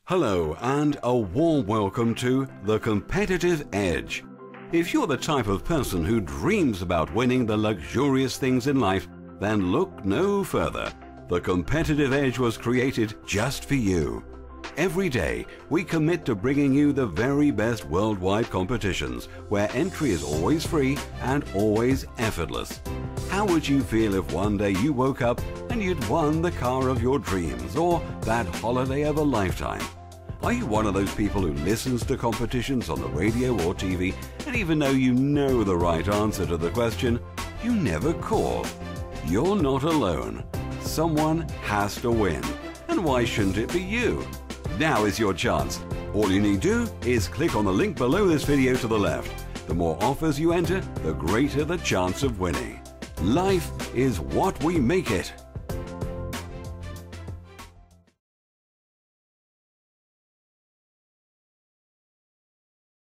Hello and a warm welcome to The Competitive Edge. If you're the type of person who dreams about winning the luxurious things in life, then look no further. The Competitive Edge was created just for you. Every day, we commit to bringing you the very best worldwide competitions, where entry is always free and always effortless. How would you feel if one day you woke up and you'd won the car of your dreams or that holiday of a lifetime? Are you one of those people who listens to competitions on the radio or TV, and even though you know the right answer to the question, you never call? You're not alone. Someone has to win. And why shouldn't it be you? Now is your chance. All you need to do is click on the link below this video to the left. The more offers you enter, the greater the chance of winning. Life is what we make it.